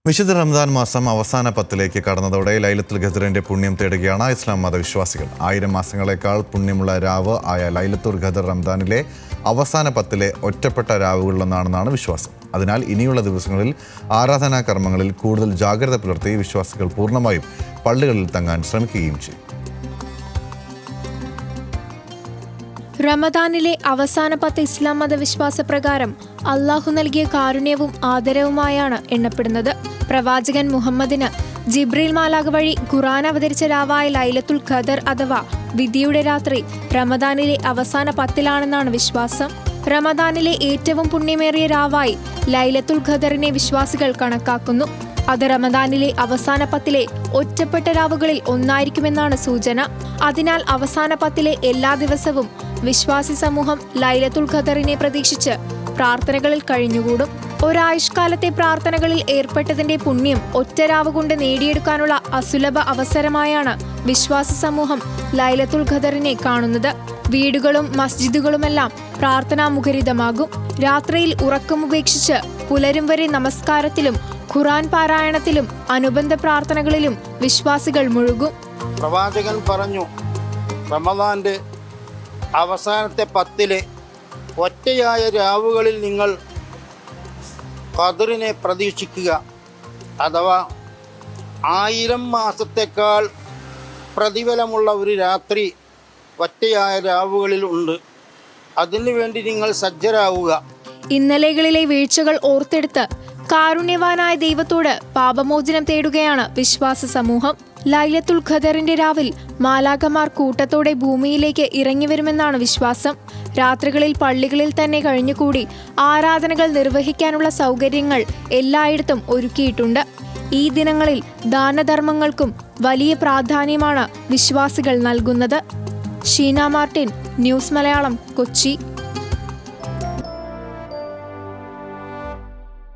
വിശുദ്ധ റംദാൻ മാസം അവസാന പത്തിലേക്ക് കടന്നതോടെ ലൈലത്തുൽ ഖദറിന്റെ പുണ്യം തേടുകയാണ് ഇസ്ലാം മതവിശ്വാസികൾ. 1000 മാസങ്ങളെക്കാൾ പുണ്യമുള്ള രാവ് ആയ ലൈലത്തുൽ ഖദർ റംദാനിലെ അവസാന പത്തിലെ ഒറ്റപ്പെട്ട രാവുകളിലൊന്നാണെന്നാണ് വിശ്വാസം. അതിനാൽ ഇനിയുള്ള ദിവസങ്ങളിൽ ആരാധനാ കർമ്മങ്ങളിൽ കൂടുതൽ ജാഗ്രത പുലർത്തി വിശ്വാസികൾ പൂർണ്ണമായും പള്ളികളിൽ തങ്ങാൻ ശ്രമിക്കുകയും ചെയ്യും. റമദാനിലെ അവസാന 10 ഇസ്ലാം മതവിശ്വാസ പ്രകാരം അള്ളാഹു നൽകിയ കാരുണ്യവും ആദരവുമായാണ് എണ്ണപ്പെടുന്നത്. പ്രവാചകൻ മുഹമ്മദിന് ജിബ്രീൽ മാലാഖ വഴി ഖുർആൻ അവതരിച്ച രാവായ ലൈലത്തുൽ ഖദർ അഥവാ വിധിയുടെ രാത്രി റമദാനിലെ അവസാന 10-ലാണെന്നാണ് വിശ്വാസം. റമദാനിലെ ഏറ്റവും പുണ്യമേറിയ രാവായി ലൈലത്തുൽ ഖദറിനെ വിശ്വാസികൾ കണക്കാക്കുന്നു. അത് റമദാനിലെ അവസാന 10-ലെ ഒറ്റപ്പെട്ട രാവുകളിൽ ഒന്നായിരിക്കുമെന്നാണ് സൂചന. അതിനാൽ അവസാന 10-ലെ എല്ലാ ദിവസവും വിശ്വാസി സമൂഹം ലൈലത്തുൽ ഖദറിനെ പ്രതീക്ഷിച്ച് പ്രാർത്ഥനകളിൽ കഴിഞ്ഞുകൂടും. ഒരായുഷ്കാലത്തെ പ്രാർത്ഥനകളിൽ ഏർപ്പെട്ടതിന്റെ പുണ്യം ഒറ്റരാവ് കൊണ്ട് നേടിയെടുക്കാനുള്ള അസുലഭ അവസരമായാണ് വിശ്വാസി സമൂഹം ലൈലത്തുൽ ഖദറിനെ കാണുന്നത്. വീടുകളും മസ്ജിദുകളുമെല്ലാം പ്രാർത്ഥനാമുഖരിതമാകും. രാത്രിയിൽ ഉറക്കമുപേക്ഷിച്ച് പുലരും വരെ നമസ്കാരത്തിലും ഖുർആൻ പാരായണത്തിലും അനുബന്ധ പ്രാർത്ഥനകളിലും വിശ്വാസികൾ മുഴുകും. പ്രവാചകൻ പറഞ്ഞു, റമദാന്റെ അവസാനത്തെ 10-ലെ ഒറ്റയായ രാവുകളിൽ നിങ്ങൾ ഖദറിനെ പ്രതീക്ഷിക്കുക. അഥവാ 1000 മാസത്തേക്കാൾ പ്രതിഫലമുള്ള ഒരു രാത്രി ഒറ്റയായ രാവുകളിൽ ഉണ്ട്. അതിനുവേണ്ടി നിങ്ങൾ സജ്ജരാവുക. ഇന്നലെകളിലെ വീഴ്ചകൾ ഓർത്തെടുത്ത് കാരുണ്യവാനായ ദൈവത്തോട് പാപമോചനം തേടുകയാണ് വിശ്വാസ സമൂഹം. ലൈലത്തുൽ ഖദറിന്റെ രാവിൽ മാലാഖമാർ കൂട്ടത്തോടെ ഭൂമിയിലേക്ക് ഇറങ്ങിവരുമെന്നാണ് വിശ്വാസം. രാത്രികളിൽ പള്ളികളിൽ തന്നെ കഴിഞ്ഞുകൂടി ആരാധനകൾ നിർവഹിക്കാനുള്ള സൗകര്യങ്ങൾ എല്ലായിടത്തും ഒരുക്കിയിട്ടുണ്ട്. ഈ ദിനങ്ങളിൽ ദാനധർമ്മങ്ങൾക്കും വലിയ പ്രാധാന്യമാണ് വിശ്വാസികൾ നൽകുന്നത്. Sheena Martin, news Malayalam, Kochi.